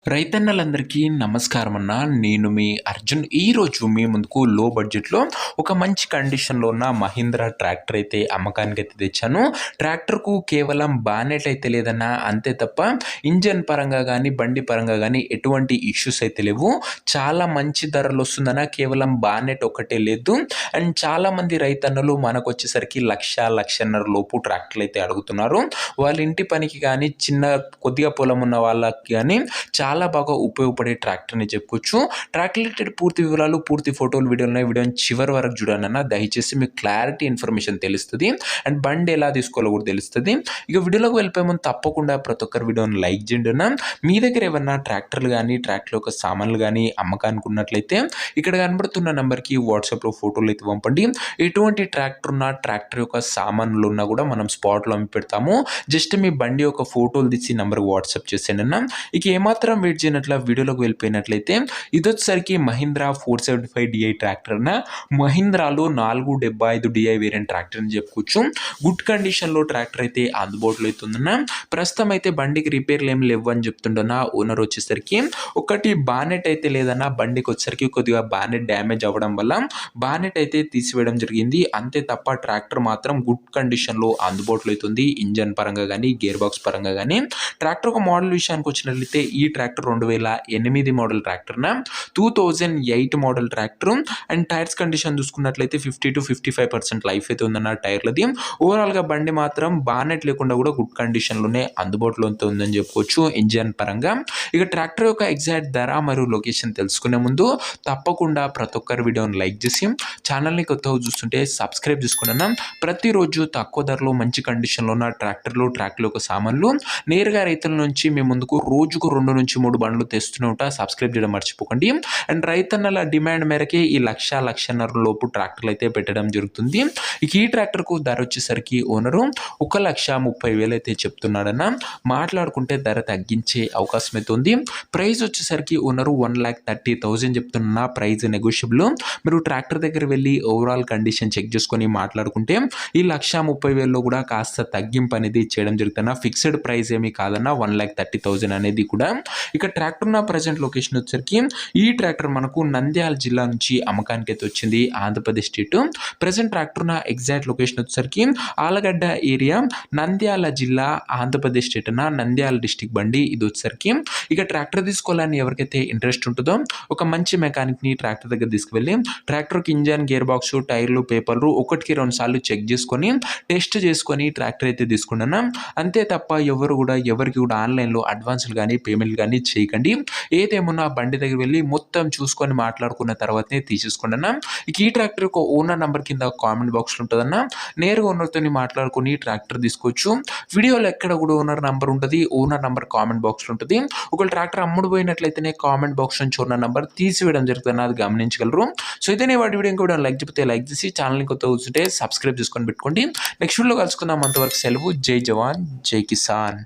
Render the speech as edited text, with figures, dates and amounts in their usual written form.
రైతన్నలందరికీ నమస్కారం అన్న. నేను మీ అర్జున్. ఈరోజు మీ ముందుకు లో బడ్జెట్‌లో ఒక మంచి కండిషన్‌లో ఉన్న మహీంద్రా ట్రాక్టర్ అయితే అమ్మకానికైతే తెచ్చాను. ట్రాక్టర్‌కు కేవలం బానెట్ అయితే లేదన్న. అంతే తప్ప ఇంజన్ పరంగా గానీ, బండి పరంగా గానీ ఎటువంటి ఇష్యూస్ అయితే లేవు. చాలా మంచి ధరలో వస్తుందన్న. కేవలం బానెట్ ఒక్కటే లేదు. అండ్ చాలామంది రైతన్నలు మనకొచ్చేసరికి 1,00,000, 1,50,000 లోపు ట్రాక్టర్‌లు అయితే అడుగుతున్నారు. వాళ్ళ ఇంటి పనికి గానీ, కొద్దిగా పొలం ఉన్న వాళ్ళకి గానీ చాలా బాగా ఉపయోగపడే ట్రాక్టర్ అని చెప్పుకోవచ్చు. ట్రాక్టర్ రిలేటెడ్ పూర్తి వివరాలు, పూర్తి ఫోటోలు, వీడియోలు ఉన్నాయి. వీడియోని చివరి వరకు చూడండన్న. దయచేసి మీకు క్లారిటీ ఇన్ఫర్మేషన్ తెలుస్తది. అండ్ బండి ఎలా తీసుకోవాలో కూడా తెలుస్తది. ఇక వీడియోలోకి వెళ్ళిపోయే ముందు తప్పకుండా ప్రతి ఒక్కరు వీడియోని లైక్ చేయండి అన్న. మీ దగ్గర ఏమన్నా ట్రాక్టర్లు గానీ, ట్రాక్టర్ యొక్క సామాన్లు గానీ అమ్మకానికి ఉన్నట్లయితే ఇక్కడ కనబడుతున్న నెంబర్‌కి వాట్సాప్‌లో ఫోటోలు అయితే పంపండి. ఎటువంటి ట్రాక్టర్ ఉన్నా, ట్రాక్టర్ యొక్క సామాన్లు ఉన్నా కూడా మనం స్పాట్‌లో అమ్మి పెడతాము. జస్ట్ మీ బండి యొక్క ఫోటోలు తీసి నంబర్‌కి వాట్సాప్ చేసేయండి అన్న. ఇక ఏమాత్రం వెయిట్ చేయనట్ల వీడియోలోకి వెళ్ళిపోయినట్లయితే ఇదొచ్చేసరికి మహీంద్రా 475 డిఐ ట్రాక్టర్ అన్న. మహీంద్రాలో 475 డిఐ వేరియంట్ ట్రాక్టర్ అని చెప్పుకోవచ్చు. గుడ్ కండిషన్‌లో ట్రాక్టర్ అయితే అందుబాటులో అయితే ఉందన్న. ప్రస్తుతం అయితే బండికి రిపేర్లు ఏమి లేవు అని చెప్తుండన్న ఓనర్ వచ్చేసరికి. ఒకటి బానెట్ అయితే లేదన్న. బండికి వచ్చేసరికి కొద్దిగా బానెట్ డ్యామేజ్ అవ్వడం వల్ల బానెట్ అయితే తీసివేయడం జరిగింది. అంతే తప్ప ట్రాక్టర్ మాత్రం గుడ్ కండిషన్‌లో అందుబాటులో అయితే ఉంది. ఇంజన్ పరంగా గానీ, గేర్ బాక్స్ పరంగా గానీ. ట్రాక్టర్ ఒక మోడల్ విషయానికి వచ్చినట్లయితే ఈ ట్రాక్టర్ 2008 మోడల్ ట్రాక్టర్న. 2008 model tractor. And tyres condition చూసుకున్నట్లయితే 50-55% లైఫ్ అయితే ఉందన్న టైర్లది. ఓవరాల్‌గా బండి మాత్రం బానెట్ లేకుండా కూడా గుడ్ కండిషన్‌లోనే అందుబాటులో అయితే ఉందని చెప్పుకోవచ్చు ఇంజన్ పరంగా. ఇక ట్రాక్టర్ యొక్క ఎగ్జాక్ట్ ధర మరియు లొకేషన్ తెలుసుకునే ముందు తప్పకుండా ప్రతి ఒక్కరు వీడియోని లైక్ చేసి ఛానల్‌ని కొత్తగా చూస్తుంటే సబ్స్క్రైబ్ చేసుకున్నాను. ప్రతిరోజు తక్కువ ధరలో మంచి కండిషన్‌లో ఉన్న ట్రాక్టర్లు, ట్రాక్టర్ యొక్క సామాన్లు నేరుగా రైతుల నుంచి మీ ముందుకు రోజుకు 2-3 బండ్లు తెస్తూనే ఉంటా. సబ్స్క్రైబ్ చేయడం మర్చిపోకండి. అండ్ రైతన్నల డిమాండ్ మేరకే ఈ 1,00,000 లోపు ట్రాక్టర్లు అయితే పెట్టడం జరుగుతుంది. ఇక ఈ ట్రాక్టర్‌కు ధర వచ్చేసరికి ఓనరు 1,30,000 అయితే చెప్తున్నాడన్న. మాట్లాడుకుంటే ధర తగ్గించే అవకాశం అయితే ఉంది. ప్రైస్ వచ్చేసరికి ఓనరు 1,30,000 చెప్తున్న. Price negotiable. మీరు ట్రాక్టర్ దగ్గర వెళ్ళి ఓవరాల్ కండిషన్ చెక్ చేసుకొని మాట్లాడుకుంటే ఈ 1,30,000లో కూడా కాస్త తగ్గింపు అనేది చేయడం జరుగుతున్న. ఫిక్స్డ్ ప్రైస్ ఏమీ కాదన్న. 1,30,000 అనేది కూడా. ఇక ట్రాక్టర్ ఉన్న ప్రజెంట్ లొకేషన్ వచ్చేసరికి ఈ ట్రాక్టర్ మనకు నంద్యాల జిల్లా నుంచి అమ్మకానికి అయితే వచ్చింది. ఆంధ్రప్రదేశ్ స్టేట్. ప్రజెంట్ ట్రాక్టర్ ఉన్న ఎగ్జాక్ట్ లొకేషన్ వచ్చేసరికి ఆలగడ్డ ఏరియా, నంద్యాల జిల్లా, ఆంధ్రప్రదేశ్ స్టేట్ అన్న. నంద్యాల డిస్టిక్ బండి ఇది వచ్చేసరికి. ఇక ట్రాక్టర్ తీసుకోవాలని ఎవరికైతే ఇంట్రెస్ట్ ఉంటుందో ఒక మంచి మెకానిక్ని ట్రాక్టర్ దగ్గర తీసుకువెళ్ళి ట్రాక్టర్కి ఇంజన్, గేర్ బాక్స్, టైర్లు, పేపర్లు 1-2 సార్లు చెక్ చేసుకొని టెస్ట్ చేసుకొని ట్రాక్టర్ అయితే తీసుకున్నాను. అంతే తప్ప ఎవరికి కూడా ఆన్లైన్‌లో అడ్వాన్స్‌లు కానీ, పేమెంట్లు కానీ చేయకండి. ఏదేమున్నా బండి దగ్గర వెళ్ళి మొత్తం చూసుకొని మాట్లాడుకున్న తర్వాతనే తీసేసుకోండి అన్న. ఇక ఈ ట్రాక్టర్ యొక్క ఓనర్ నంబర్ కింద కామెంట్ బాక్స్‌లో ఉంటదన్న. నేరుగా ఓనర్‌తోని మాట్లాడుకొని ట్రాక్టర్ తీసుకోవచ్చు. వీడియోలో ఎక్కడ కూడా ఓనర్ నంబర్ ఉంటది. ఓనర్ నంబర్ కామెంట్ బాక్స్‌లో ఉంటది. ఒకవేళ ట్రాక్టర్ అమ్ముడు పోయినట్లయితేనే కామెంట్ బాక్స్ నుంచి ఓనర్ నంబర్ తీసివేయడం జరుగుతుందన్న. అది గమనించగలరు. సో ఇదేనే వాటి వీడియో. ఇంకా లైక్ చెప్తే లైక్ చేసి ఛానల్‌ని కొత్తగా చూస్తుంటే సబ్స్క్రైబ్ చేసుకొని పెట్టుకోండి. నెక్స్ట్ వీడియోలో కలుసుకుందాం. అంతవరకు సెలవు. జై జవాన్, జై కిసాన్.